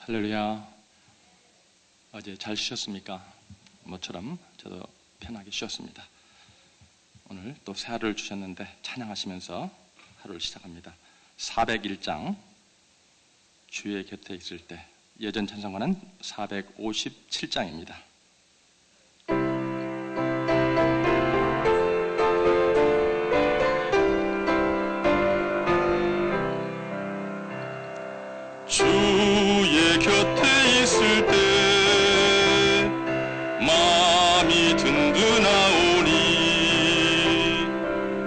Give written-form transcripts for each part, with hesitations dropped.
할렐루야. 어제 잘 쉬셨습니까? 모처럼 저도 편하게 쉬었습니다. 오늘 또 새 하루를 주셨는데 찬양하시면서 하루를 시작합니다. 401장 주의 곁에 있을 때, 예전 찬송가는 457장입니다. 주의 곁에 있을 때 마음이 든든하오니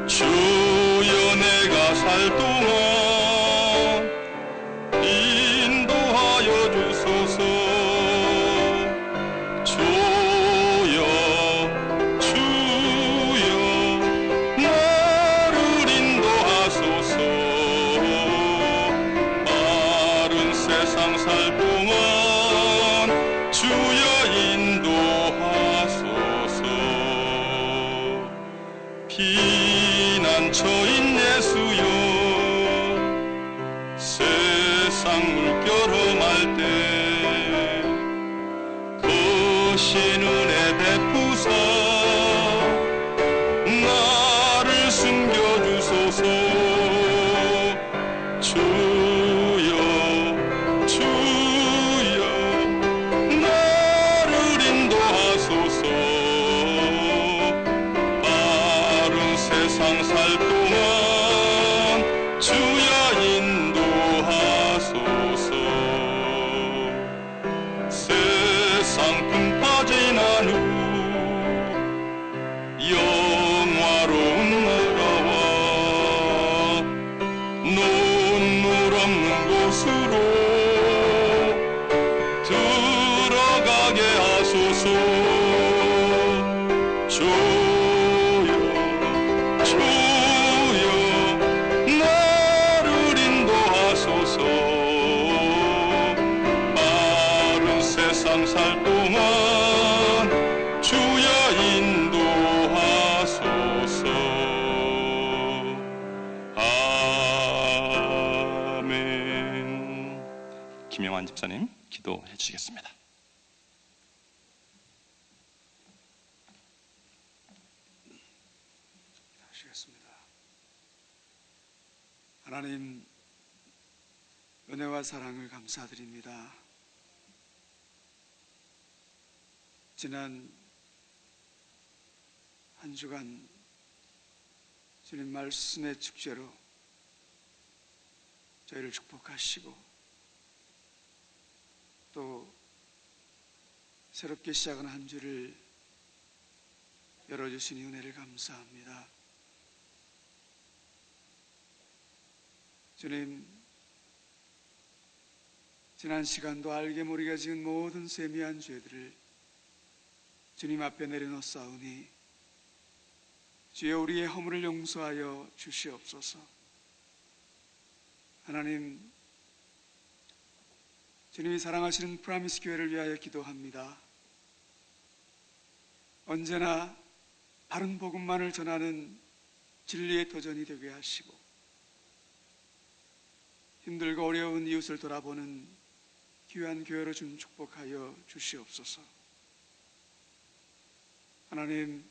주여 내가 살 동안 인도하여 주소서. 주여 나를 인도하소서. 세상 살 동안 주여 인도하소서. 피난처인 예수여 세상 물결 험할 때 거신 은혜 베푸사 나를 숨겨주소서. 세상 살 동안 주여 인도하소서. 세상 품 빠진 후 영화로운 나라와 눈물 없는 곳으로 들어가게 하소서. 세상 살 동안 주여 인도하소서. 아멘. 김영환 집사님 기도해 주시겠습니다. 하시겠습니다. 하나님, 은혜와 사랑을 감사드립니다. 지난 한 주간 주님 말씀의 축제로 저희를 축복하시고 또 새롭게 시작한 한 주를 열어주시니 은혜를 감사합니다. 주님, 지난 시간도 알게 모르게 지은 모든 세미한 죄들을 주님 앞에 내려놓사오니 주여 우리의 허물을 용서하여 주시옵소서. 하나님, 주님이 사랑하시는 프라미스 교회를 위하여 기도합니다. 언제나 바른 복음만을 전하는 진리의 도전이 되게 하시고 힘들고 어려운 이웃을 돌아보는 귀한 교회로 좀 축복하여 주시옵소서. 하나님,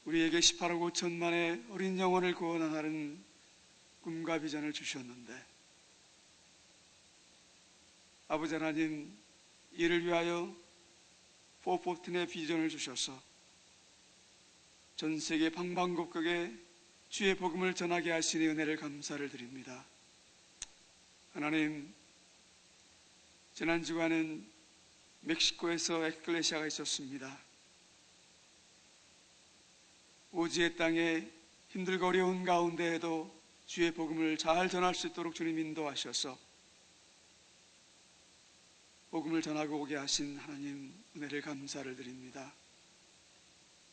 우리에게 18억 5천만의 어린 영혼을 구원하는 꿈과 비전을 주셨는데 아버지 하나님, 이를 위하여 414의 비전을 주셔서 전 세계 방방곡곡에 주의 복음을 전하게 하시니 은혜를 감사를 드립니다. 하나님, 지난 주간은 멕시코에서 에클레시아가 있었습니다. 오지의 땅에 힘들고 어려운 가운데에도 주의 복음을 잘 전할 수 있도록 주님 인도하셔서 복음을 전하고 오게 하신 하나님 은혜를 감사를 드립니다.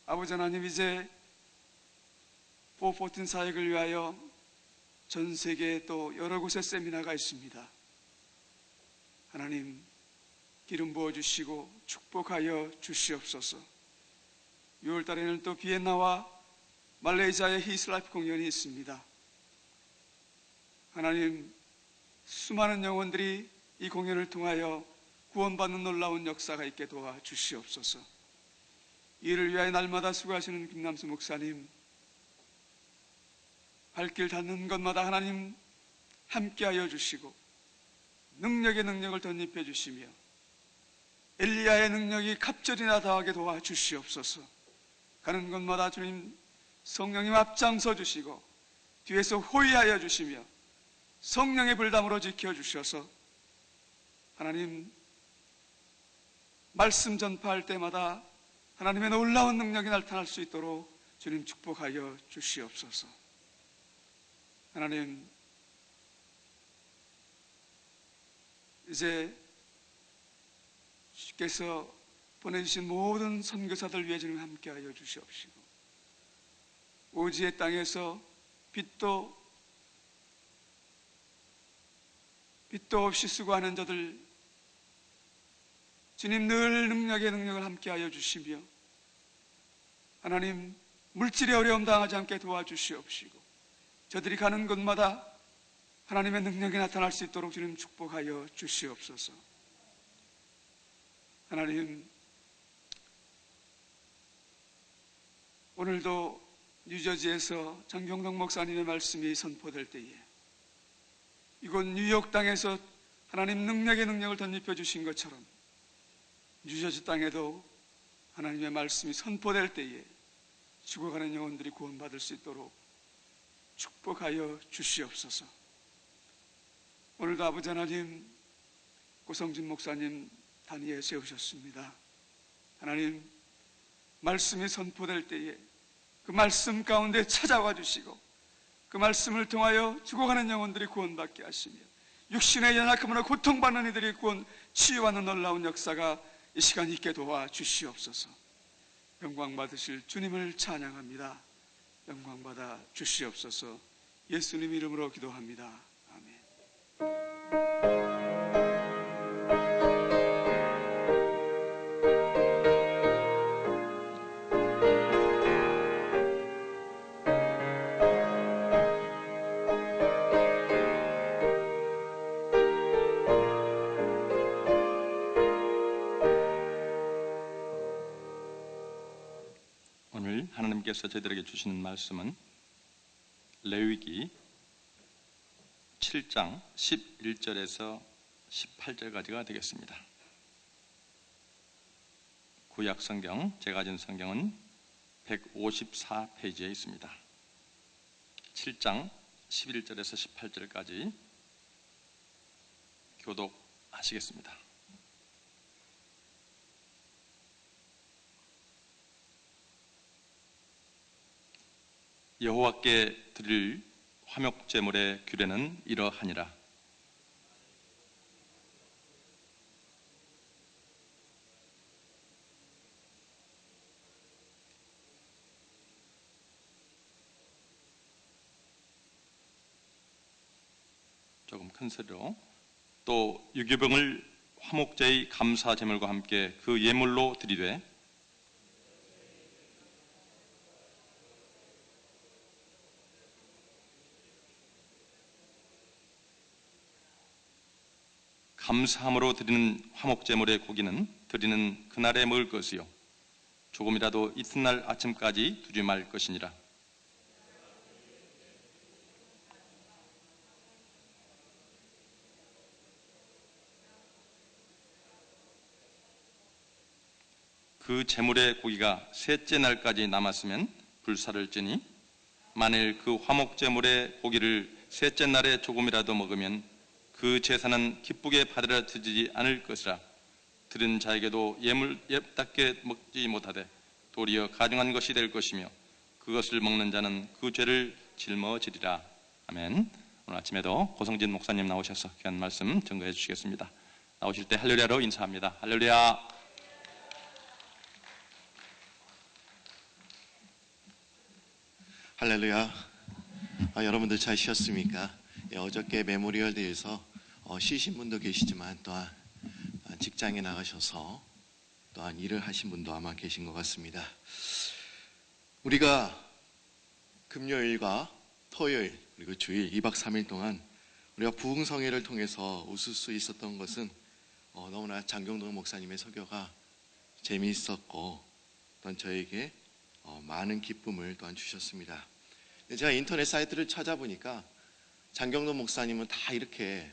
아버지 하나님, 이제 414 사역을 위하여 전 세계에 또 여러 곳에 세미나가 있습니다. 하나님, 기름 부어주시고 축복하여 주시옵소서. 6월 달에는 또 비엔나와 말레이시아의 히스라이프 공연이 있습니다. 하나님, 수많은 영혼들이 이 공연을 통하여 구원받는 놀라운 역사가 있게 도와 주시옵소서. 이를 위하여 날마다 수고하시는 김남수 목사님, 발길 닿는 것마다 하나님 함께하여 주시고 능력의 능력을 덧입혀 주시며 엘리야의 능력이 갑절이나 더하게 도와 주시옵소서. 가는 곳마다 주님 성령님 앞장서 주시고 뒤에서 호위하여 주시며 성령의 불담으로 지켜주셔서 하나님 말씀 전파할 때마다 하나님의 놀라운 능력이 나타날 수 있도록 주님 축복하여 주시옵소서. 하나님, 이제 주께서 보내주신 모든 선교사들 위해 주님 함께하여 주시옵시고 오지의 땅에서 빛도 없이 수고하는 자들 주님 늘 능력의 능력을 함께하여 주시며 하나님 물질의 어려움 당하지 않게 도와주시옵시고 저들이 가는 곳마다 하나님의 능력이 나타날 수 있도록 주님 축복하여 주시옵소서. 하나님, 오늘도 뉴저지에서 장경덕 목사님의 말씀이 선포될 때에 이곳 뉴욕 땅에서 하나님 능력의 능력을 덧입혀 주신 것처럼 뉴저지 땅에도 하나님의 말씀이 선포될 때에 죽어가는 영혼들이 구원받을 수 있도록 축복하여 주시옵소서. 오늘도 아버지 하나님, 고성진 목사님 단위에 세우셨습니다. 하나님, 말씀이 선포될 때에 그 말씀 가운데 찾아와 주시고 그 말씀을 통하여 죽어가는 영혼들이 구원받게 하시며 육신의 연약함으로 고통받는 이들이 치유하는 놀라운 역사가 이 시간 있게 도와 주시옵소서. 영광 받으실 주님을 찬양합니다. 영광 받아 주시옵소서. 예수님 이름으로 기도합니다. 아멘. 오늘 하나님께서 저희들에게 주시는 말씀은 레위기 7장 11절에서 18절까지가 되겠습니다. 구약 성경, 제가 가진 성경은 154페이지에 있습니다. 7장 11절에서 18절까지 교독하시겠습니다. 여호와께 드릴 화목제물의 규례는 이러하니라. 조금 큰 소리로. 또 유교병을 화목제의 감사 제물과 함께 그 예물로 드리되 감사함으로 드리는 화목제물의 고기는 드리는 그날에 먹을 것이요 조금이라도 이튿날 아침까지 두지 말 것이니라. 그 제물의 고기가 셋째 날까지 남았으면 불사를 찌니 만일 그 화목제물의 고기를 셋째 날에 조금이라도 먹으면 그 제사는 기쁘게 받으려 드리지 않을 것이라. 들은 자에게도 예답게 먹지 못하되 도리어 가증한 것이 될 것이며 그것을 먹는 자는 그 죄를 짊어지리라. 아멘. 오늘 아침에도 고성진 목사님 나오셔서 귀한 말씀 증거해 주시겠습니다. 나오실 때 할렐루야로 인사합니다. 할렐루야. 할렐루야. 여러분들 잘 쉬었습니까? 어저께 메모리얼 데이에서 쉬신 분도 계시지만 또한 직장에 나가셔서 또한 일을 하신 분도 아마 계신 것 같습니다. 우리가 금요일과 토요일 그리고 주일 2박 3일 동안 우리가 부흥성회를 통해서 웃을 수 있었던 것은 너무나 장경동 목사님의 설교가 재미있었고 또한 저에게 많은 기쁨을 또한 주셨습니다. 제가 인터넷 사이트를 찾아보니까 장경동 목사님은 다 이렇게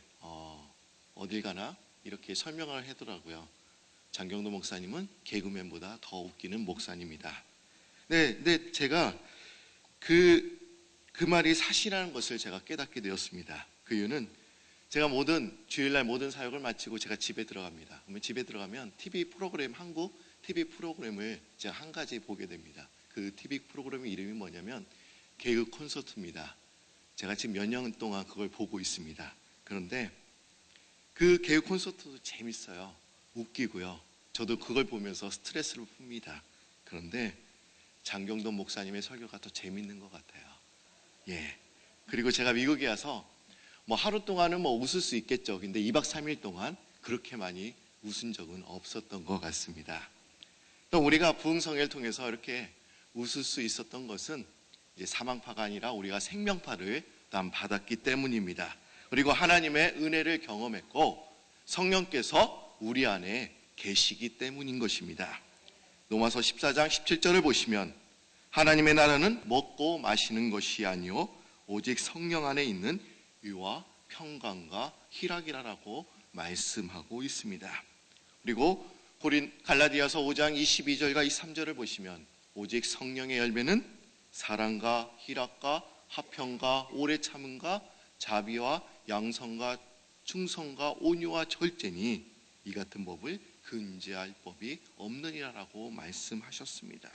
어딜 가나 이렇게 설명을 하더라고요. 장경동 목사님은 개그맨보다 더 웃기는 목사님이다. 네, 근데 제가 그 말이 사실이라는 것을 제가 깨닫게 되었습니다. 그 이유는 제가 주일날 모든 사역을 마치고 제가 집에 들어갑니다. 그러면 집에 들어가면 한국 TV 프로그램을 제가 한 가지 보게 됩니다. 그 TV 프로그램의 이름이 뭐냐면 개그 콘서트입니다. 제가 지금 몇 년 동안 그걸 보고 있습니다. 그런데 그 개그 콘서트도 재밌어요. 웃기고요. 저도 그걸 보면서 스트레스를 풉니다. 그런데 장경동 목사님의 설교가 더 재밌는 것 같아요. 예. 그리고 제가 미국에 와서 하루 동안은 웃을 수 있겠죠. 근데 2박 3일 동안 그렇게 많이 웃은 적은 없었던 것 같습니다. 또 우리가 부흥성회를 통해서 이렇게 웃을 수 있었던 것은 이제 사망파가 아니라 우리가 생명파를 또한 받았기 때문입니다. 그리고 하나님의 은혜를 경험했고 성령께서 우리 안에 계시기 때문인 것입니다. 로마서 14장 17절을 보시면 하나님의 나라는 먹고 마시는 것이 아니요 오직 성령 안에 있는 유와 평강과 희락이라고 말씀하고 있습니다. 그리고 갈라디아서 5장 22절과 23절을 보시면 오직 성령의 열매는 사랑과 희락과 화평과 오래 참음과 자비와 양성과 충성과 온유와 절제니 이 같은 법을 근제할 법이 없느니라라고 말씀하셨습니다.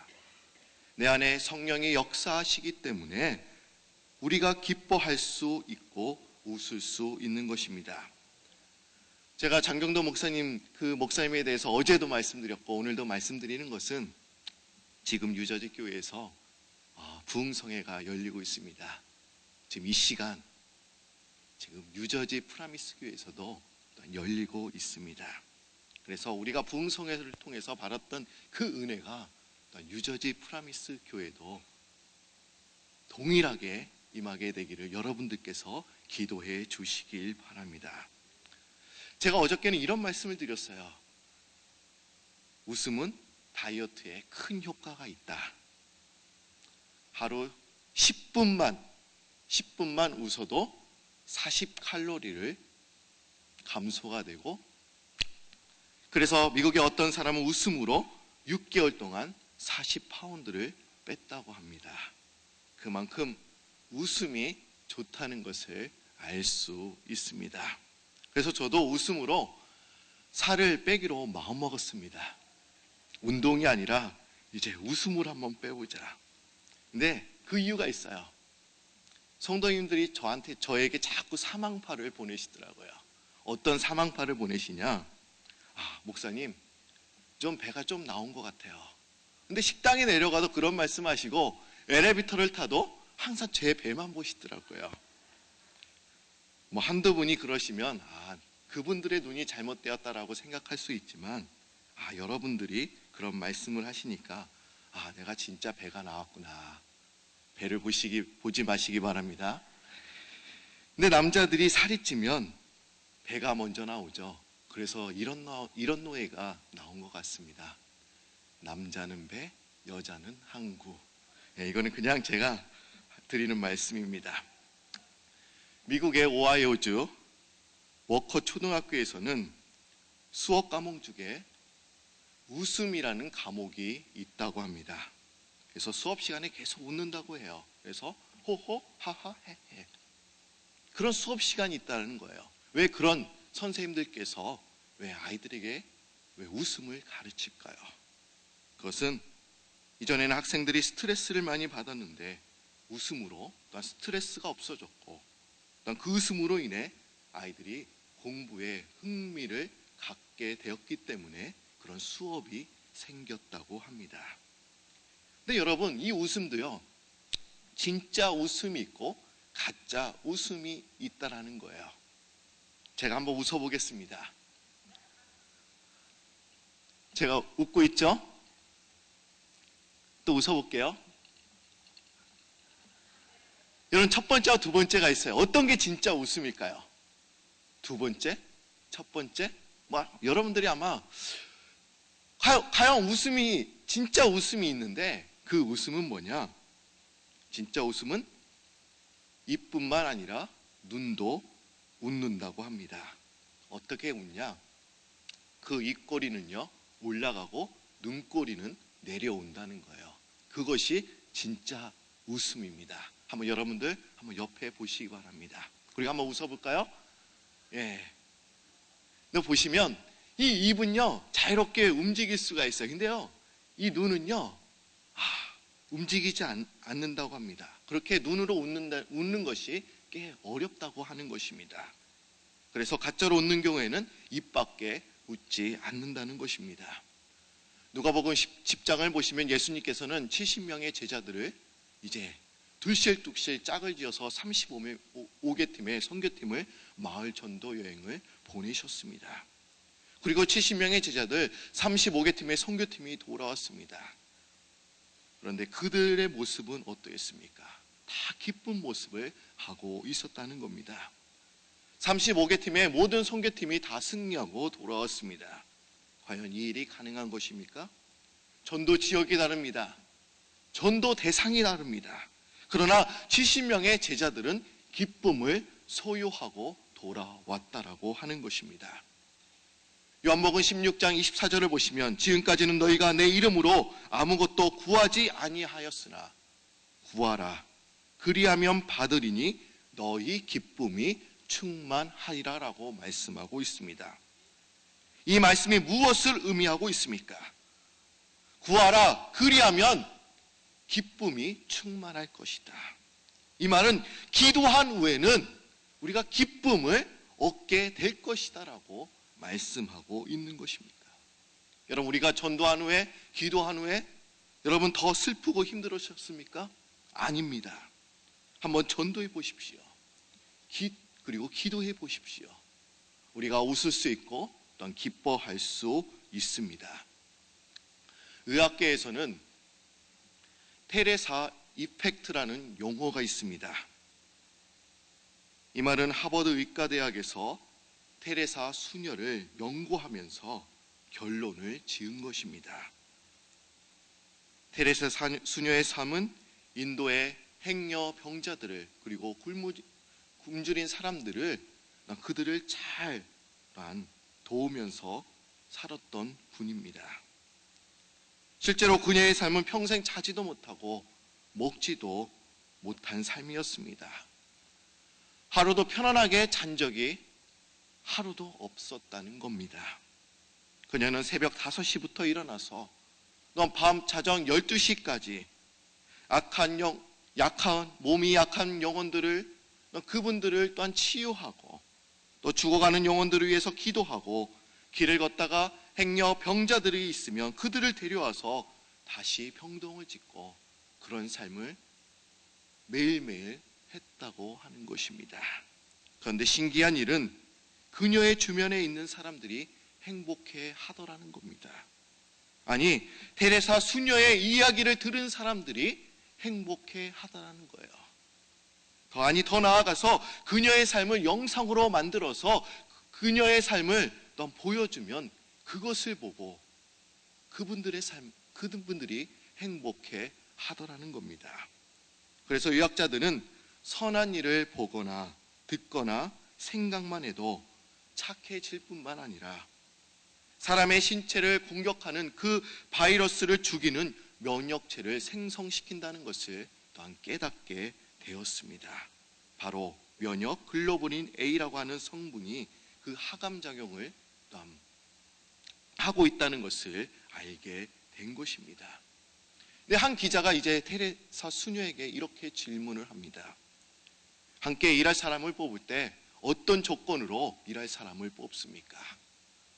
내 안에 성령이 역사하시기 때문에 우리가 기뻐할 수 있고 웃을 수 있는 것입니다. 제가 장경도 목사님 그 목사님에 대해서 어제도 말씀드렸고 오늘도 말씀드리는 것은 지금 유저지 교회에서 부흥성회가 열리고 있습니다. 지금 이 시간 지금 유저지 프라미스 교회에서도 열리고 있습니다. 그래서 우리가 부흥성회를 통해서 받았던 그 은혜가 유저지 프라미스 교회도 동일하게 임하게 되기를 여러분들께서 기도해 주시길 바랍니다. 제가 어저께는 이런 말씀을 드렸어요. 웃음은 다이어트에 큰 효과가 있다. 하루 10분만 웃어도 40칼로리를 감소가 되고 그래서 미국의 어떤 사람은 웃음으로 6개월 동안 40파운드를 뺐다고 합니다. 그만큼 웃음이 좋다는 것을 알 수 있습니다. 그래서 저도 웃음으로 살을 빼기로 마음먹었습니다. 운동이 아니라 이제 웃음으로 한번 빼보자. 근데 그 이유가 있어요. 성도님들이 저에게 자꾸 사망파를 보내시더라고요. 어떤 사망파를 보내시냐? 목사님, 좀 배가 좀 나온 것 같아요. 근데 식당에 내려가도 그런 말씀하시고 엘리베이터를 타도 항상 제 배만 보시더라고요. 한두 분이 그러시면 그분들의 눈이 잘못되었다라고 생각할 수 있지만 여러분들이 그런 말씀을 하시니까 내가 진짜 배가 나왔구나. 배를 보지 마시기 바랍니다. 근데 남자들이 살이 찌면 배가 먼저 나오죠. 그래서 이런 노예가 나온 것 같습니다. 남자는 배, 여자는 항구. 이거는 그냥 제가 드리는 말씀입니다. 미국의 오하이오주 워커 초등학교에서는 수업 과목 중에 웃음이라는 과목이 있다고 합니다. 그래서 수업 시간에 계속 웃는다고 해요. 그래서 호호, 하하, 헤헤. 그런 수업 시간이 있다는 거예요. 왜 그런 선생님들께서 왜 아이들에게 왜 웃음을 가르칠까요? 그것은 이전에는 학생들이 스트레스를 많이 받았는데 웃음으로 또한 스트레스가 없어졌고 또한 그 웃음으로 인해 아이들이 공부에 흥미를 갖게 되었기 때문에 그런 수업이 생겼다고 합니다. 근데 여러분, 이 웃음도요, 진짜 웃음이 있고 가짜 웃음이 있다라는 거예요. 제가 한번 웃어보겠습니다. 제가 웃고 있죠? 또 웃어볼게요. 여러분, 첫 번째와 두 번째가 있어요. 어떤 게 진짜 웃음일까요? 두 번째? 첫 번째? 여러분들이 아마 과연 진짜 웃음이 있는데 그 웃음은 뭐냐? 진짜 웃음은 입뿐만 아니라 눈도 웃는다고 합니다. 어떻게 웃냐? 그 입꼬리는요 올라가고 눈꼬리는 내려온다는 거예요. 그것이 진짜 웃음입니다. 여러분들 한번 옆에 보시기 바랍니다. 우리가 한번 웃어볼까요? 예. 보시면 이 입은요 자유롭게 움직일 수가 있어요. 근데요 이 눈은요 움직이지 않는다고 합니다. 그렇게 눈으로 웃는 것이 꽤 어렵다고 하는 것입니다. 그래서 가짜로 웃는 경우에는 입밖에 웃지 않는다는 것입니다. 누가복음 10장을 보시면 예수님께서는 70명의 제자들을 이제 둘씩둘씩 짝을 지어서 35개 팀의 선교팀을 마을 전도 여행을 보내셨습니다. 그리고 70명의 제자들 35개 팀의 선교팀이 돌아왔습니다. 그런데 그들의 모습은 어떠했습니까? 다 기쁜 모습을 하고 있었다는 겁니다. 35개 팀의 모든 선교팀이 다 승리하고 돌아왔습니다. 과연 이 일이 가능한 것입니까? 전도 지역이 다릅니다. 전도 대상이 다릅니다. 그러나 70명의 제자들은 기쁨을 소유하고 돌아왔다라고 하는 것입니다. 요한복음 16장 24절을 보시면 지금까지는 너희가 내 이름으로 아무것도 구하지 아니하였으나 구하라 그리하면 받으리니 너희 기쁨이 충만하리라 라고 말씀하고 있습니다. 이 말씀이 무엇을 의미하고 있습니까? 구하라 그리하면 기쁨이 충만할 것이다. 이 말은 기도한 후에는 우리가 기쁨을 얻게 될 것이다 라고 말씀하고 있는 것입니다. 여러분 우리가 전도한 후에 기도한 후에 여러분 더 슬프고 힘들으셨습니까? 아닙니다. 한번 전도해 보십시오. 그리고 기도해 보십시오. 우리가 웃을 수 있고 또한 기뻐할 수 있습니다. 의학계에서는 테레사 이펙트라는 용어가 있습니다. 이 말은 하버드 의과대학에서 테레사 수녀를 연구하면서 결론을 지은 것입니다. 테레사 수녀의 삶은 인도의 행여 병자들을 그리고 굶주린 사람들을 그들을 잘 도우면서 살았던 분입니다. 실제로 그녀의 삶은 평생 자지도 못하고 먹지도 못한 삶이었습니다. 하루도 편안하게 잔 적이 하루도 없었다는 겁니다. 그녀는 새벽 5시부터 일어나서 밤 자정 12시까지 몸이 약한 영혼들을 그분들을 또한 치유하고 또 죽어가는 영혼들을 위해서 기도하고 길을 걷다가 행여 병자들이 있으면 그들을 데려와서 다시 병동을 짓고 그런 삶을 매일매일 했다고 하는 것입니다. 그런데 신기한 일은 그녀의 주변에 있는 사람들이 행복해 하더라는 겁니다. 아니, 테레사 수녀의 이야기를 들은 사람들이 행복해 하더라는 거예요. 더 나아가서 그녀의 삶을 영상으로 만들어서 그녀의 삶을 또 보여주면 그것을 보고 그분들이 행복해 하더라는 겁니다. 그래서 의학자들은 선한 일을 보거나 듣거나 생각만 해도 착해질 뿐만 아니라 사람의 신체를 공격하는 그 바이러스를 죽이는 면역체를 생성시킨다는 것을 또한 깨닫게 되었습니다. 바로 면역 글로불린 A라고 하는 성분이 그 하감작용을 또한 하고 있다는 것을 알게 된 것입니다. 근데 한 기자가 이제 테레사 수녀에게 이렇게 질문을 합니다. 함께 일할 사람을 뽑을 때 어떤 조건으로 일할 사람을 뽑습니까?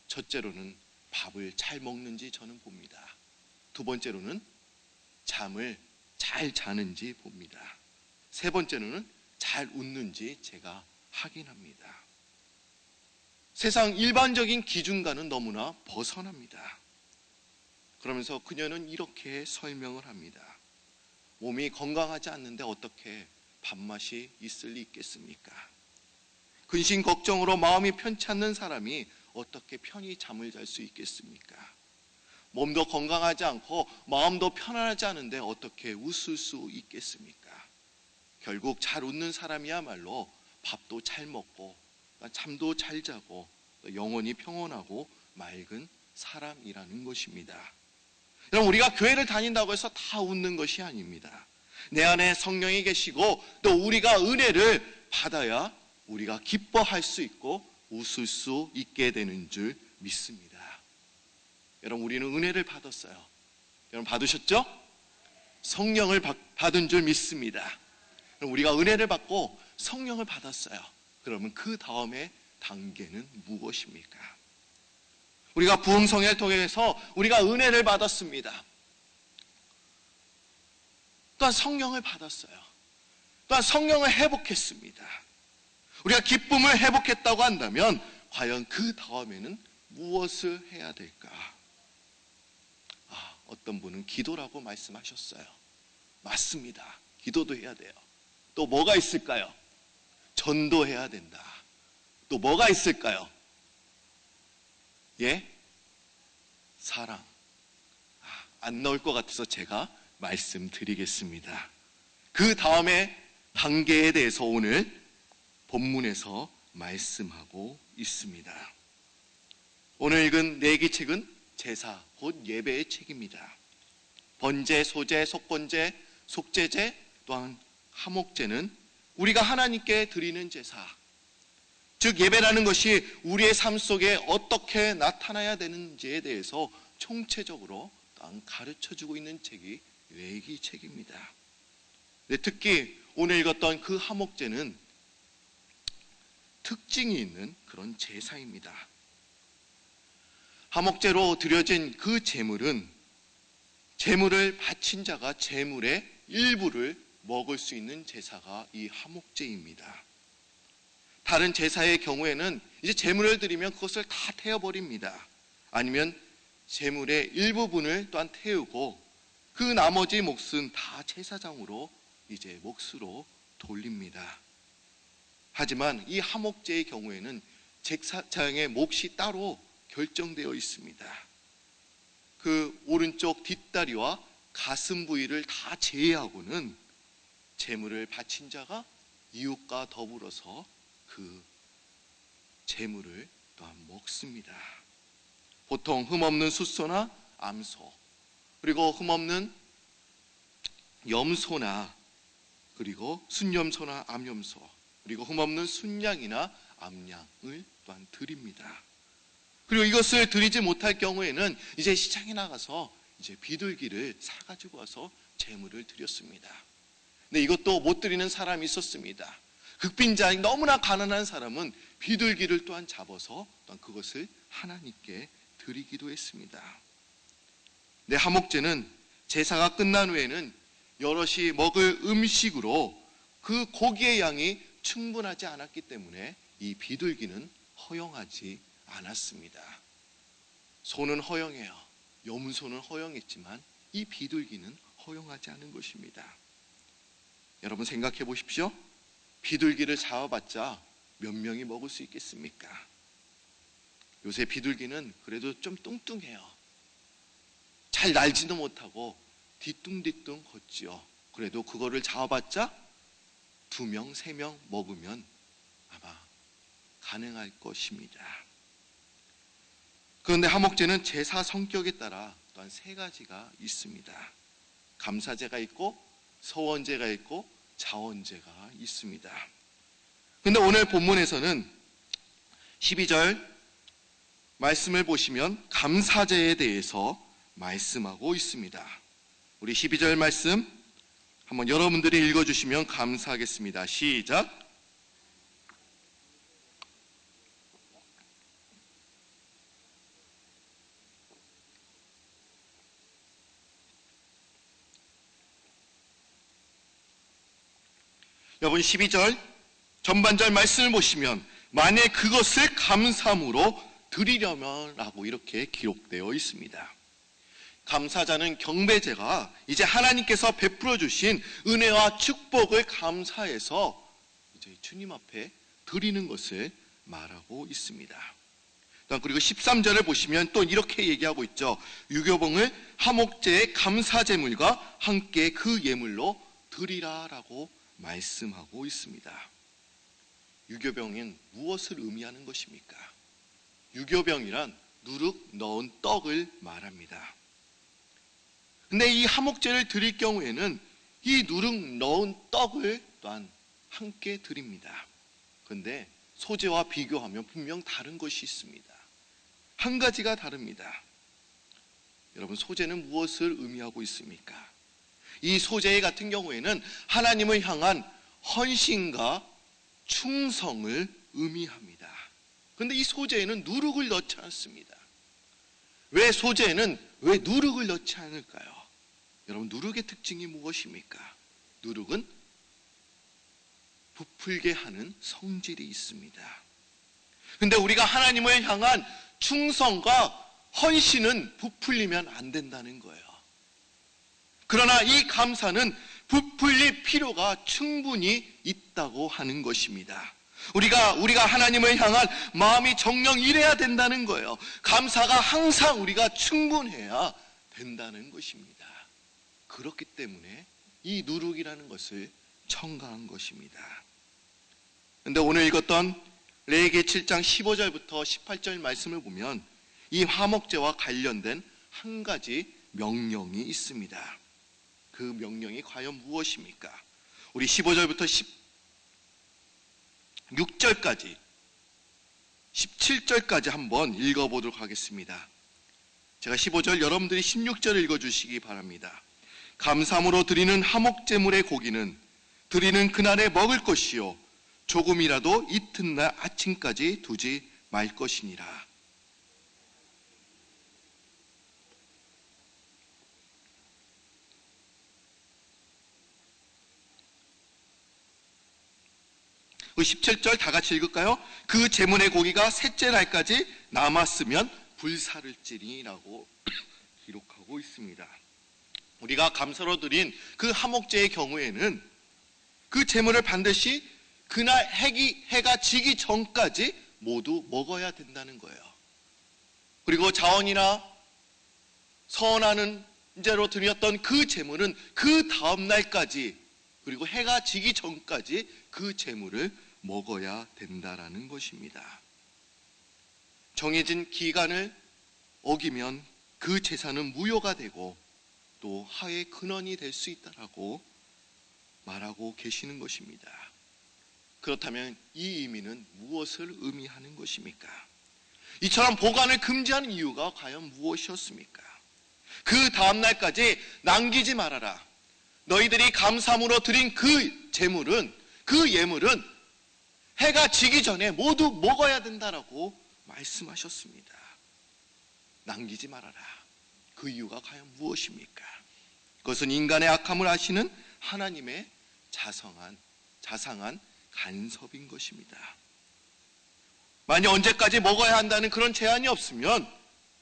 첫째로는 밥을 잘 먹는지 저는 봅니다. 두 번째로는 잠을 잘 자는지 봅니다. 세 번째로는 잘 웃는지 제가 확인합니다. 세상 일반적인 기준과는 너무나 벗어납니다. 그러면서 그녀는 이렇게 설명을 합니다. 몸이 건강하지 않는데 어떻게 밥맛이 있을 리 있겠습니까? 근심 걱정으로 마음이 편치 않는 사람이 어떻게 편히 잠을 잘 수 있겠습니까? 몸도 건강하지 않고 마음도 편안하지 않은데 어떻게 웃을 수 있겠습니까? 결국 잘 웃는 사람이야말로 밥도 잘 먹고 잠도 잘 자고 영혼이 평온하고 맑은 사람이라는 것입니다. 여러분, 우리가 교회를 다닌다고 해서 다 웃는 것이 아닙니다. 내 안에 성령이 계시고 또 우리가 은혜를 받아야 우리가 기뻐할 수 있고 웃을 수 있게 되는 줄 믿습니다. 여러분, 우리는 은혜를 받았어요. 여러분, 받으셨죠? 성령을 받은 줄 믿습니다. 우리가 은혜를 받고 성령을 받았어요. 그러면 그 다음에 단계는 무엇입니까? 우리가 부흥성회를 통해서 우리가 은혜를 받았습니다. 또한 성령을 받았어요. 또한 성령을 회복했습니다. 우리가 기쁨을 회복했다고 한다면 과연 그 다음에는 무엇을 해야 될까? 어떤 분은 기도라고 말씀하셨어요. 맞습니다. 기도도 해야 돼요. 또 뭐가 있을까요? 전도해야 된다. 또 뭐가 있을까요? 예? 사랑. 안 나올 것 같아서 제가 말씀드리겠습니다. 그 다음에 단계에 대해서 오늘 본문에서 말씀하고 있습니다. 오늘 읽은 내기책은 제사, 곧 예배의 책입니다. 번제, 소제, 속번제, 속제제, 또한 화목제는 우리가 하나님께 드리는 제사, 즉 예배라는 것이 우리의 삶 속에 어떻게 나타나야 되는지에 대해서 총체적으로 또한 가르쳐주고 있는 책이 레위기책입니다. 특히 오늘 읽었던 그 화목제는 특징이 있는 그런 제사입니다. 화목제로 드려진 그 제물은 제물을 바친 자가 제물의 일부를 먹을 수 있는 제사가 이 화목제입니다. 다른 제사의 경우에는 이제 제물을 드리면 그것을 다 태워버립니다. 아니면 제물의 일부분을 또한 태우고 그 나머지 몫은 다 제사장으로 이제 몫으로 돌립니다. 하지만 이 화목제의 경우에는 제사장의 몫이 따로 결정되어 있습니다. 그 오른쪽 뒷다리와 가슴 부위를 다 제외하고는 제물을 바친 자가 이웃과 더불어서 그 제물을 또한 먹습니다. 보통 흠없는 숫소나 암소, 그리고 흠없는 염소나 그리고 순염소나 암염소, 그리고 흠없는 순양이나 암양을 또한 드립니다. 그리고 이것을 드리지 못할 경우에는 이제 시장에 나가서 이제 비둘기를 사가지고 와서 제물을 드렸습니다. 근데 이것도 못 드리는 사람이 있었습니다. 극빈자인 너무나 가난한 사람은 비둘기를 또한 잡아서 또한 그것을 하나님께 드리기도 했습니다. 네, 화목제는 제사가 끝난 후에는 여럿이 먹을 음식으로 그 고기의 양이 충분하지 않았기 때문에 이 비둘기는 허용하지 않았습니다. 소는 허용해요. 염소는 허용했지만 이 비둘기는 허용하지 않은 것입니다. 여러분 생각해 보십시오. 비둘기를 잡아봤자 몇 명이 먹을 수 있겠습니까? 요새 비둘기는 그래도 좀 뚱뚱해요. 잘 날지도 못하고 뒤뚱뒤뚱 걷지요. 그래도 그거를 잡아봤자 2명, 3명 먹으면 아마 가능할 것입니다. 그런데 화목제는 제사 성격에 따라 또한 3가지가 있습니다. 감사제가 있고 서원제가 있고 자원제가 있습니다. 그런데 오늘 본문에서는 12절 말씀을 보시면 감사제에 대해서 말씀하고 있습니다. 우리 12절 말씀 한번 여러분들이 읽어주시면 감사하겠습니다. 시작. 여러분 12절 전반절 말씀을 보시면 만일 그것을 감사함으로 드리려면 라고 이렇게 기록되어 있습니다. 감사자는 경배제가 이제 하나님께서 베풀어 주신 은혜와 축복을 감사해서 이제 주님 앞에 드리는 것을 말하고 있습니다. 그리고 13절을 보시면 또 이렇게 얘기하고 있죠. 유교봉을 화목제의 감사제물과 함께 그 예물로 드리라라고 말씀하고 있습니다. 유교병은 무엇을 의미하는 것입니까? 유교병이란 누룩 넣은 떡을 말합니다. 근데 이 화목제를 드릴 경우에는 이 누룩 넣은 떡을 또한 함께 드립니다. 그런데 소제와 비교하면 분명 다른 것이 있습니다. 한 가지가 다릅니다. 여러분, 소제는 무엇을 의미하고 있습니까? 이 소제 같은 경우에는 하나님을 향한 헌신과 충성을 의미합니다. 그런데 이 소제에는 누룩을 넣지 않습니다. 왜 소제에는 왜 누룩을 넣지 않을까요? 여러분, 누룩의 특징이 무엇입니까? 누룩은 부풀게 하는 성질이 있습니다. 그런데 우리가 하나님을 향한 충성과 헌신은 부풀리면 안 된다는 거예요. 그러나 이 감사는 부풀릴 필요가 충분히 있다고 하는 것입니다. 우리가 하나님을 향한 마음이 정녕 이래야 된다는 거예요. 감사가 항상 우리가 충분해야 된다는 것입니다. 그렇기 때문에 이 누룩이라는 것을 첨가한 것입니다. 그런데 오늘 읽었던 레위기 7장 15절부터 18절 말씀을 보면 이 화목제와 관련된 한 가지 명령이 있습니다. 그 명령이 과연 무엇입니까? 우리 15절부터 16절까지 17절까지 한번 읽어보도록 하겠습니다. 제가 15절, 여러분들이 16절 읽어주시기 바랍니다. 감사함으로 드리는 화목제물의 고기는 드리는 그날에 먹을 것이요 조금이라도 이튿날 아침까지 두지 말 것이니라. 그 17절 다 같이 읽을까요? 그 제물의 고기가 셋째 날까지 남았으면 불사를 찌니라고 기록하고 있습니다. 우리가 감사로 드린 그 화목제의 경우에는 그 제물을 반드시 그날 해가 지기 전까지 모두 먹어야 된다는 거예요. 그리고 자원이나 서원하는 제로 드렸던 그 제물은 그 다음 날까지, 그리고 해가 지기 전까지 그 제물을 먹어야 된다라는 것입니다. 정해진 기간을 어기면 그 제사는 무효가 되고 또 하의 근원이 될 수 있다라고 말하고 계시는 것입니다. 그렇다면 이 의미는 무엇을 의미하는 것입니까? 이처럼 보관을 금지하는 이유가 과연 무엇이었습니까? 그 다음 날까지 남기지 말아라. 너희들이 감사함으로 드린 그 제물은, 그 예물은 해가 지기 전에 모두 먹어야 된다라고 말씀하셨습니다. 남기지 말아라. 그 이유가 과연 무엇입니까? 그것은 인간의 악함을 아시는 하나님의 자상한 간섭인 것입니다. 만약 언제까지 먹어야 한다는 그런 제한이 없으면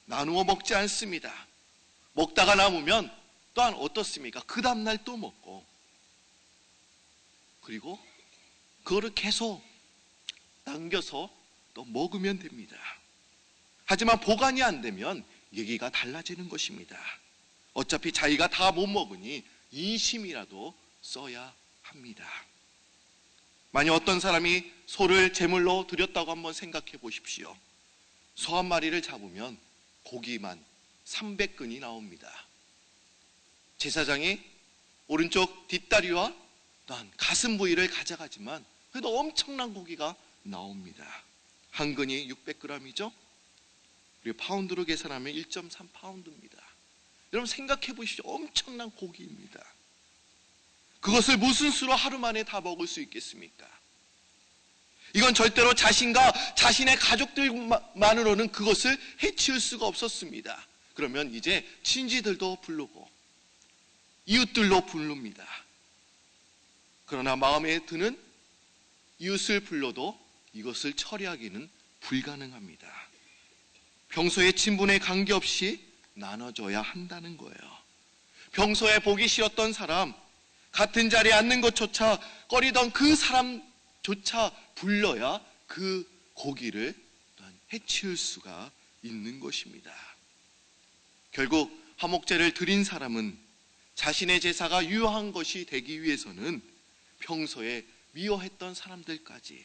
나누어 먹지 않습니다. 먹다가 남으면 또한 어떻습니까? 그 다음날 또 먹고, 그리고 그거를 계속 남겨서 또 먹으면 됩니다. 하지만 보관이 안 되면 얘기가 달라지는 것입니다. 어차피 자기가 다 못 먹으니 인심이라도 써야 합니다. 만약 어떤 사람이 소를 제물로 드렸다고 한번 생각해 보십시오. 소 한 마리를 잡으면 고기만 300근이 나옵니다. 제사장이 오른쪽 뒷다리와 또한 가슴 부위를 가져가지만 그래도 엄청난 고기가 나옵니다. 한 근이 600g이죠. 그리고 파운드로 계산하면 1.3파운드입니다. 여러분 생각해 보십시오. 엄청난 고기입니다. 그것을 무슨 수로 하루 만에 다 먹을 수 있겠습니까? 이건 절대로 자신과 자신의 가족들만으로는 그것을 해치울 수가 없었습니다. 그러면 이제 친지들도 부르고 이웃들도 부릅니다. 그러나 마음에 드는 이웃을 불러도 이것을 처리하기는 불가능합니다. 평소에 친분에 관계없이 나눠줘야 한다는 거예요. 평소에 보기 싫었던 사람, 같은 자리에 앉는 것조차 꺼리던 그 사람 조차 불러야 그 고기를 또한 해치울 수가 있는 것입니다. 결국 화목제를 드린 사람은 자신의 제사가 유효한 것이 되기 위해서는 평소에 미워했던 사람들까지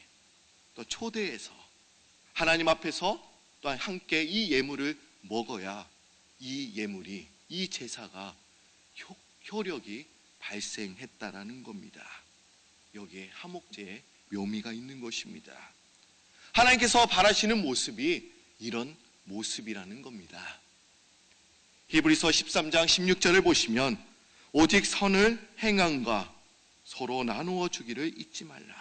또 초대해서 하나님 앞에서 또한 함께 이 예물을 먹어야 이 예물이, 이 제사가 효력이 발생했다라는 겁니다. 여기에 화목제의 묘미가 있는 것입니다. 하나님께서 바라시는 모습이 이런 모습이라는 겁니다. 히브리서 13장 16절을 보시면 오직 선을 행함과 서로 나누어 주기를 잊지 말라.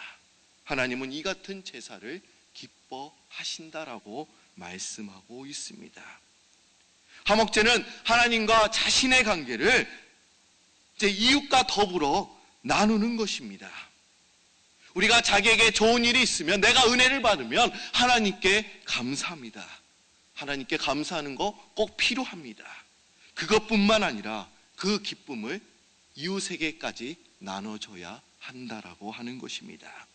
하나님은 이 같은 제사를 기뻐하신다라고 말씀하고 있습니다. 화목제는 하나님과 자신의 관계를 이웃과 더불어 나누는 것입니다. 우리가 자기에게 좋은 일이 있으면, 내가 은혜를 받으면 하나님께 감사합니다. 하나님께 감사하는 거 꼭 필요합니다. 그것뿐만 아니라 그 기쁨을 이웃에게까지 나눠줘야 한다라고 하는 것입니다.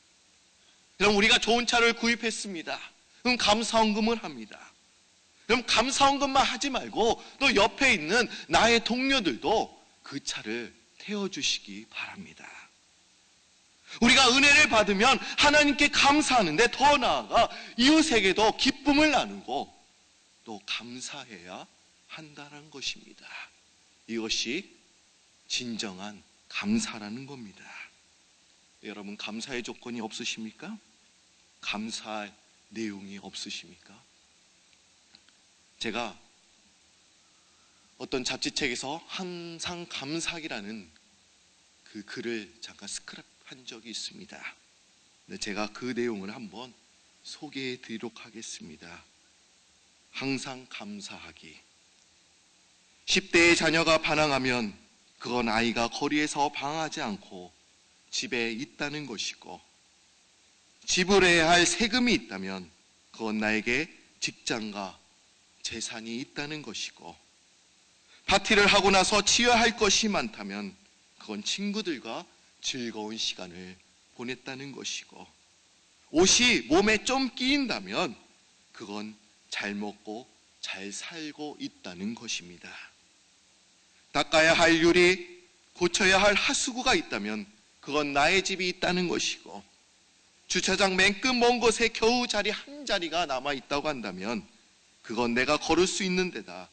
그럼 우리가 좋은 차를 구입했습니다. 그럼 감사헌금을 합니다. 그럼 감사헌금만 하지 말고 또 옆에 있는 나의 동료들도 그 차를 태워주시기 바랍니다. 우리가 은혜를 받으면 하나님께 감사하는데 더 나아가 이웃에게도 기쁨을 나누고 또 감사해야 한다는 것입니다. 이것이 진정한 감사라는 겁니다. 여러분, 감사의 조건이 없으십니까? 감사할 내용이 없으십니까? 제가 어떤 잡지책에서 항상 감사하기라는 그 글을 잠깐 스크랩한 적이 있습니다. 근데 제가 그 내용을 한번 소개해 드리도록 하겠습니다. 항상 감사하기. 10대의 자녀가 반항하면 그건 아이가 거리에서 방황하지 않고 집에 있다는 것이고, 지불해야 할 세금이 있다면 그건 나에게 직장과 재산이 있다는 것이고, 파티를 하고 나서 치러야 할 것이 많다면 그건 친구들과 즐거운 시간을 보냈다는 것이고, 옷이 몸에 좀 끼인다면 그건 잘 먹고 잘 살고 있다는 것입니다. 닦아야 할 유리, 고쳐야 할 하수구가 있다면 그건 나의 집이 있다는 것이고, 주차장 맨 끝 먼 곳에 겨우 자리 한 자리가 남아있다고 한다면 그건 내가 걸을 수 있는 데다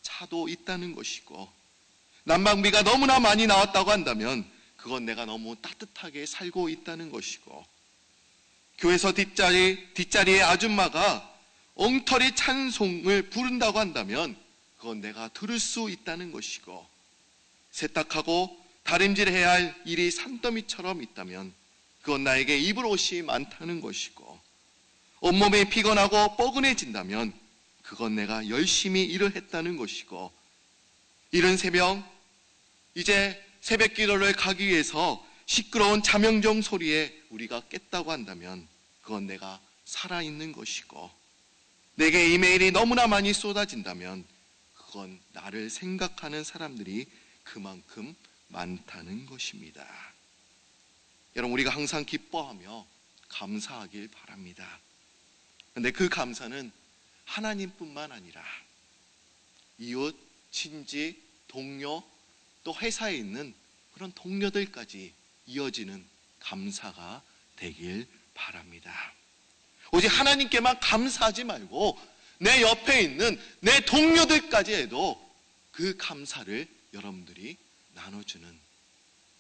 차도 있다는 것이고, 난방비가 너무나 많이 나왔다고 한다면 그건 내가 너무 따뜻하게 살고 있다는 것이고, 교회에서 뒷자리에 아줌마가 엉터리 찬송을 부른다고 한다면 그건 내가 들을 수 있다는 것이고, 세탁하고 다림질해야 할 일이 산더미처럼 있다면 그건 나에게 입을 옷이 많다는 것이고, 온몸이 피곤하고 뻐근해진다면 그건 내가 열심히 일을 했다는 것이고, 이른 새벽, 이제 새벽 기도를 가기 위해서 시끄러운 자명종 소리에 우리가 깼다고 한다면 그건 내가 살아있는 것이고, 내게 이메일이 너무나 많이 쏟아진다면 그건 나를 생각하는 사람들이 그만큼 많다는 것입니다. 여러분, 우리가 항상 기뻐하며 감사하길 바랍니다. 그런데 그 감사는 하나님뿐만 아니라 이웃, 친지, 동료, 또 회사에 있는 그런 동료들까지 이어지는 감사가 되길 바랍니다. 오직 하나님께만 감사하지 말고 내 옆에 있는 내 동료들까지 해도 그 감사를 여러분들이 나눠주는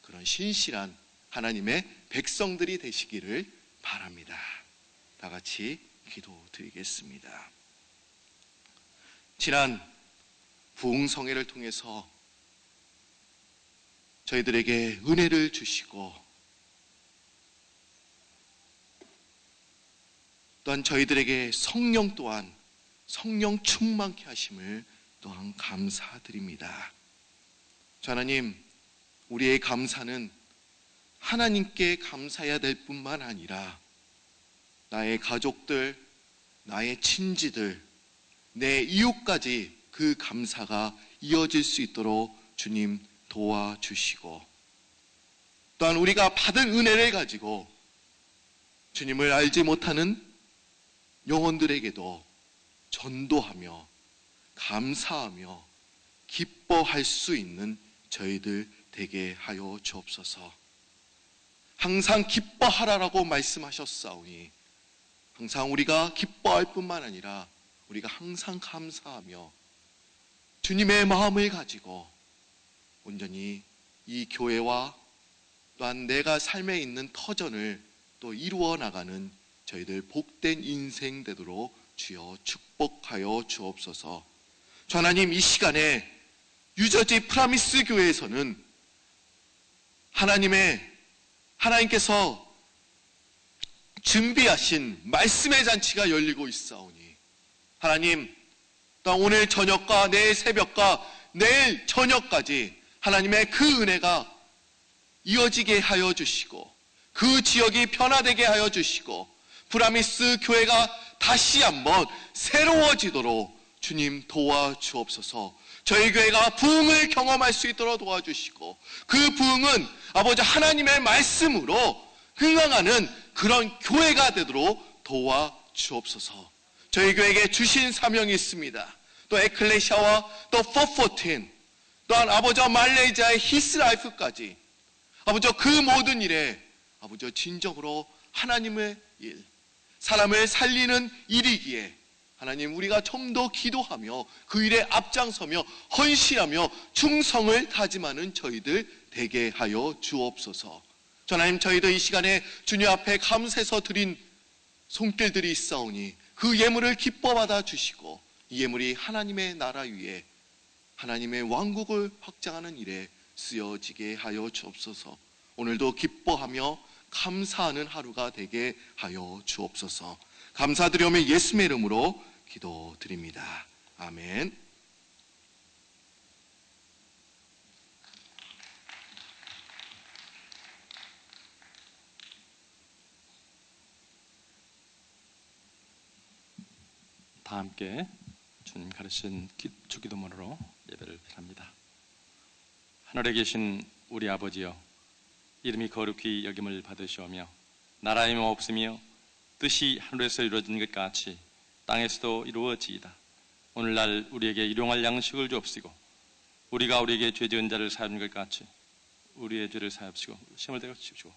그런 신실한 하나님의 백성들이 되시기를 바랍니다. 다 같이 기도드리겠습니다. 지난 부흥성회를 통해서 저희들에게 은혜를 주시고, 또한 저희들에게 성령 또한 성령 충만케 하심을 또한 감사드립니다. 하나님, 우리의 감사는 하나님께 감사해야 될 뿐만 아니라 나의 가족들, 나의 친지들, 내 이웃까지 그 감사가 이어질 수 있도록 주님 도와주시고, 또한 우리가 받은 은혜를 가지고 주님을 알지 못하는 영혼들에게도 전도하며 감사하며 기뻐할 수 있는 저희들 되게 하여 주옵소서. 항상 기뻐하라라고 말씀하셨사오니 항상 우리가 기뻐할 뿐만 아니라 우리가 항상 감사하며 주님의 마음을 가지고 온전히 이 교회와 또한 내가 삶에 있는 터전을 또 이루어 나가는 저희들 복된 인생 되도록 주여 축복하여 주옵소서. 주 하나님, 이 시간에 유저지 프라미스 교회에서는 하나님께서 준비하신 말씀의 잔치가 열리고 있사오니 하나님, 또한 오늘 저녁과 내일 새벽과 내일 저녁까지 하나님의 그 은혜가 이어지게 하여 주시고 그 지역이 변화되게 하여 주시고 프라미스 교회가 다시 한번 새로워지도록 주님 도와주옵소서. 저희 교회가 부흥을 경험할 수 있도록 도와주시고 그 부흥은 아버지 하나님의 말씀으로 흥황하는 그런 교회가 되도록 도와주옵소서. 저희 교회에게 주신 사명이 있습니다. 또 에클레시아와 또 414 또한 아버지 말레이시아의 히스라이프까지 아버지 그 모든 일에 아버지 진정으로 하나님의 일, 사람을 살리는 일이기에 하나님, 우리가 좀 더 기도하며 그 일에 앞장서며 헌신하며 충성을 다짐하는 저희들 되게 하여 주옵소서. 하나님, 저희도 이 시간에 주님 앞에 감사해서 드린 손길들이 있사오니 그 예물을 기뻐 받아 주시고 이 예물이 하나님의 나라 위에 하나님의 왕국을 확장하는 일에 쓰여지게 하여 주옵소서. 오늘도 기뻐하며 감사하는 하루가 되게 하여 주옵소서. 감사드리오며 예수님의 이름으로 기도드립니다. 아멘. 다 함께 주님 가르친 주기도문으로 예배를 드립니다. 하늘에 계신 우리 아버지여, 이름이 거룩히 여김을 받으시오며 나라의 없으며 뜻이 하늘에서 이루어진 것 같이 땅에서도 이루어지이다. 오늘날 우리에게 일용할 양식을 주옵시고 우리가 우리에게 죄 지은 자를 사하는 것 같이 우리의 죄를 사하옵시고 시험을 대하여 주십시오.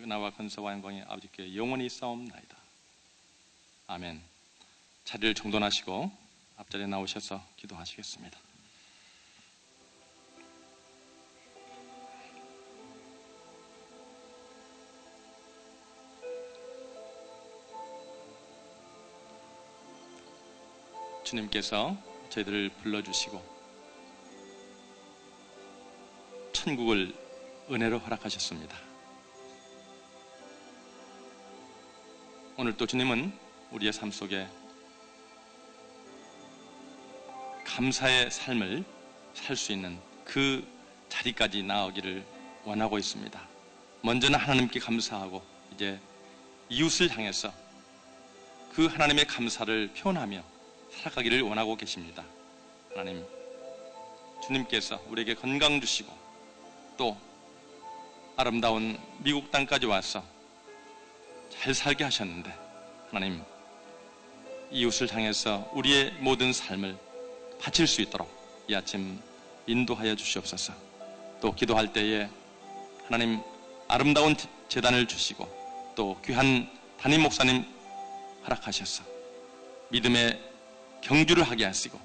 나와 권세와 영광이 아버지께 영원히 싸움나이다. 아멘. 자리를 정돈하시고 앞자리에 나오셔서 기도하시겠습니다. 주님께서 저희들을 불러주시고 천국을 은혜로 허락하셨습니다. 오늘 또 주님은 우리의 삶 속에 감사의 삶을 살 수 있는 그 자리까지 나아오기를 원하고 있습니다. 먼저는 하나님께 감사하고 이제 이웃을 향해서 그 하나님의 감사를 표현하며 살아가기를 원하고 계십니다. 하나님, 주님께서 우리에게 건강 주시고 또 아름다운 미국 땅까지 와서 잘 살게 하셨는데 하나님, 이웃을 향해서 우리의 모든 삶을 바칠 수 있도록 이 아침 인도하여 주시옵소서. 또 기도할 때에 하나님 아름다운 제단을 주시고 또 귀한 담임 목사님 허락하셔서 믿음의 경주를 하게 하시고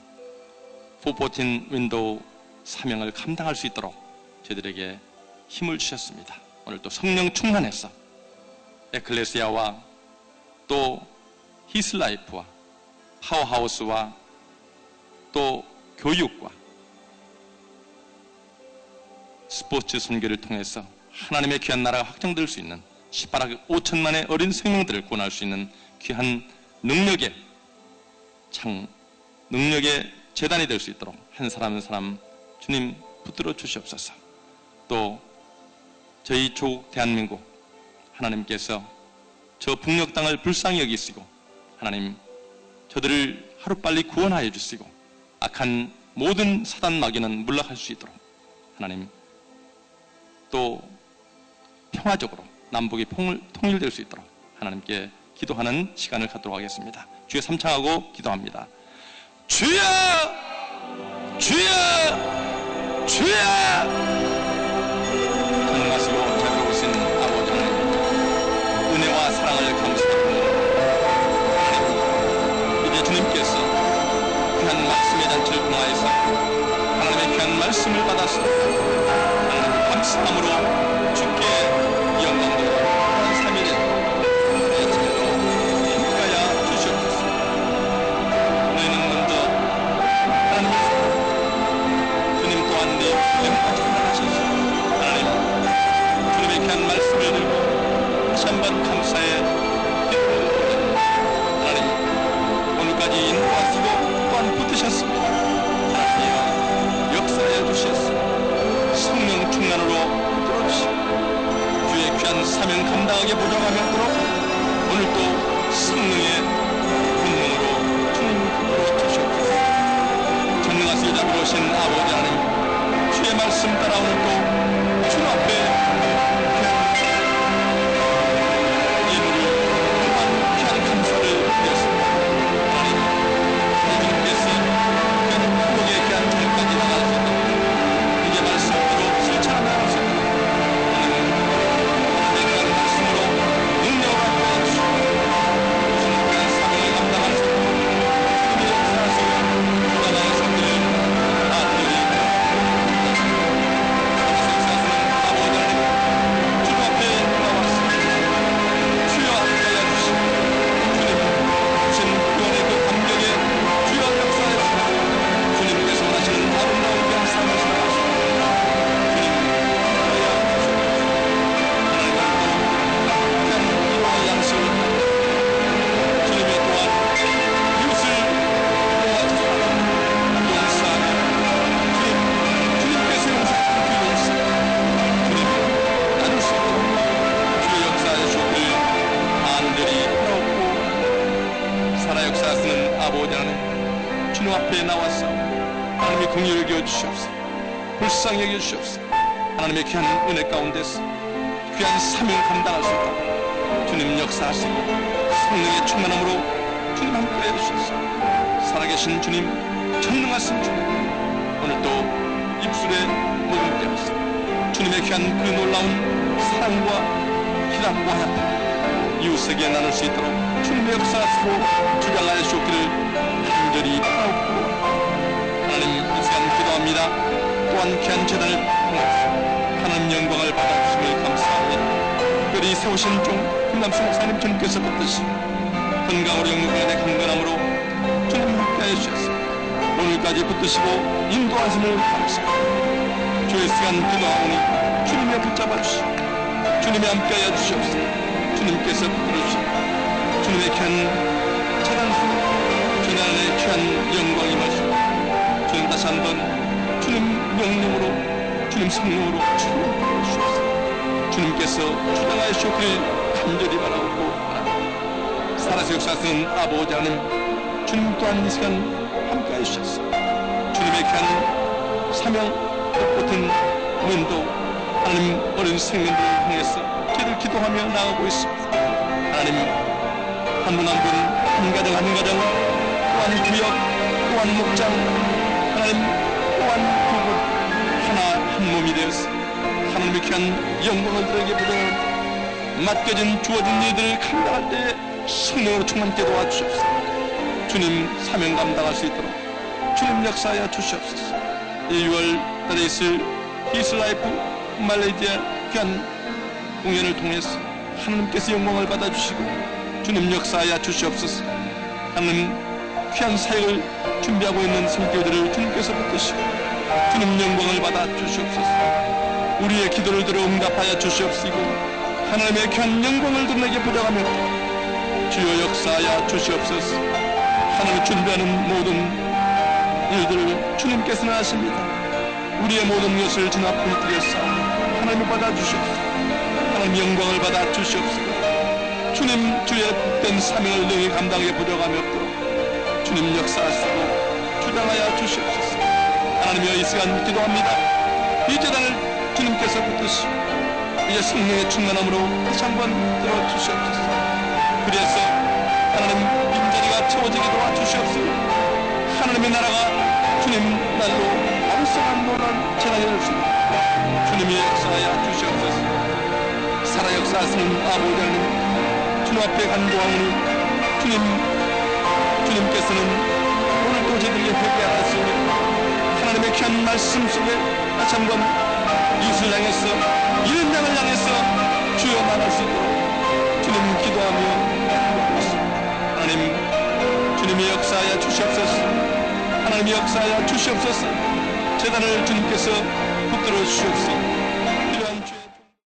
414 윈도우 사명을 감당할 수 있도록 저희들에게 힘을 주셨습니다. 오늘 또 성령 충만해서 에클레시아와 또 히스라이프와 파워하우스와 또 교육과 스포츠 선교를 통해서 하나님의 귀한 나라가 확장될 수 있는 18억 5천만의 어린 생명들을 구원할 수 있는 귀한 능력의 재단이 될 수 있도록 한 사람 한 사람 주님 붙들어 주시옵소서. 또 저희 조국 대한민국 하나님께서 저 북녘 땅을 불쌍히 여기시고 하나님 저들을 하루빨리 구원하여 주시고 악한 모든 사단 마귀는 물러갈 수 있도록 하나님 또 평화적으로 남북이 통일될 수 있도록 하나님께 기도하는 시간을 갖도록 하겠습니다. 주여 삼창하고 기도합니다. 주여! 주여! 주여! 전능하시고 자비로우신 아버지 하나님, 은혜와 사랑을 감사합니다. 하나님, 이제 주님께서 귀한 말씀의 잔치를 통하여서 하나님의 귀한 말씀을 받아서 하나님 감사함으로 주께 영광드리고 한 3일에 나의 잘로 함께하여 주시옵소서. 너희는 먼저 하나님 주님 또한 네 영광을 나가셔서 하나님 주님의 귀한 말씀을 들고 다시 한번 감사의 기도를 드립니다. 하나님 오늘까지 인도하시고 또한 붙드셨습니다. 하나님이여 역사하여 주셨습니다. 성령 충만으로 들어주시고 주의 귀한 사명 감당하게 보정하면도록 오늘도 성령의 권능으로 주님 붙여주시옵소서. 전능하시고 자비로우신 아버지 하나님, 주의 말씀 따라 오늘도 주 앞에 예물을 또한 귀한 감사를 드렸습니다. 하나님, 주님께서 귀한 행복의 귀한 자리까지 나갈 수 있도록 이제 말씀으로 실천하며 나갈 수 있도록 하나님, 내 귀한 말씀으로 능력을 함께해 주시고 주님 귀한 사명을 감당할 수 있도록 주님의 역사하시고 주나라의 성들을 아들이 아버지 하나님, 주 앞에 나왔습니다. 주여 함께하여 주시고 주님 주신 구원의 그 감격에 주여 역사해 주시고 주님께서 원하시는 아름다운 귀한 삶을 살아가시고 주님 함께하여 주시옵소서. 하나님 귀한 기도와 양식을 주님의 또한 이웃을 도와주시고 용서하며 주님께서 용서하신 그 용서 주님 나눌 수 있도록 주의 역사에 주길 안들이 나옵고 살아 역사하시는 아버지 하나님, 주님 앞에 나와서 하나님의 공의를 여겨주시옵소서. 불쌍히 여겨주시옵소서. 하나님의 귀한 은혜 가운데서 귀한 사명을 감당할 수 있도록 주님 역사하시고 성령의 충만함으로 주님 함께해 주시옵소서. 살아계신 주님, 전능하신 주님, 오늘도 입술에 머금대어서 주님의 귀한 그 놀라운 사랑과 희락과 화평 이웃에게 나눌 수 있도록 주님의 역사하시고 주장하여 주옵기를 간절히 바라옵고 하나님 이 시간 기도합니다. 또한 귀한 재단을 통해서 하나님 영광을 받아주심을 감사합니다. 특별히 세우신 종 김남수 목사님 주님께서 붙드시고 건강으로 영육간의 강건함으로 주님 함께하여 주셨습니다. 오늘까지 붙드시고 인도하심을 감사합니다. 주의 시간 기도하오니 주님이 붙잡아 주시고 주님이 함께하여 주시옵소서. 주님께서 붙들어주시고 주님의 귀한 재단 주님의 귀한 영광이 마시고 주님 다시 한번 주님 명령으로 주님 성령으로 주님 주옵소서. 주님께서 주장하여 주시기를 간절히 바라옵고 살아서 역사하시는 아버지 하나님, 주님 또한 이 시간 함께하여 주셨소. 주님의 귀한 사명 뜻같은 면도 하나님 어린 생명들을 통해서 죄를 기도하며 나아가고 있습니다. 하나님 한 분 한 분, 한 가정 한 가정, 또한 구역, 또한 목장, 하나님 또한 부분 하나 한 몸이 되어서 하나님의 귀한 영광을 들에게 보내는 맡겨진 주어진 일들을 감당할 때에 성령으로 충만케 도와주시옵소서. 주님 사명 감당할 수 있도록 주님 역사하여 주시옵소서. 6월 달에 있을 히스라이프 말레이시아 귀한 공연을 통해서 하나님께서 영광을 받아주시고 주님 역사하여 주시옵소서. 하나님 귀한 사역을 준비하고 있는 성교들을 주님께서 붙드시고 주님 영광을 받아 주시옵소서. 우리의 기도를 들어 응답하여 주시옵시고 하나님의 귀한 영광을 드러내게 보장하며 주여 역사하여 주시옵소서. 하나님 준비하는 모든 일들을 주님께서는 아십니다. 우리의 모든 것을 주 앞에 드렸사 하나님을 받아 주시옵소서. 하나님 영광을 받아 주시옵소서. 주님 주의 복된 사명을 능히 감당하게 보장하며 주님 역사하시고 주장하여 주시옵소서. 하나님이여 이 시간 기도합니다. 이 재단을 주님께서 붙드시고 이제 성령의 충만함으로 다시 한번 들어주시옵소서. 그래서 하나님 빈자리가 채워지게 도와주시옵소서. 하나님의 나라가 주님 날로 왕성한 놀라운 재난이 될 수 있도록 주님이 역사하여 주시옵소서. 살아 역사하시는 아버지 하나님, 주님 앞에 간구하오니 주님께서는 오늘도 저들에게 회개하였으니 하나님의 귀한 말씀 속에 다시 한번 이웃을 향해서 이런 양을 향해서 주여 말할 수 있도록 주님 기도하며 기도하고 있습니다. 하나님, 주님이 역사하여 주시옵소서. 하나님이 역사하여 주시옵소서. 재단을 주님께서 붙들어 주시옵소서.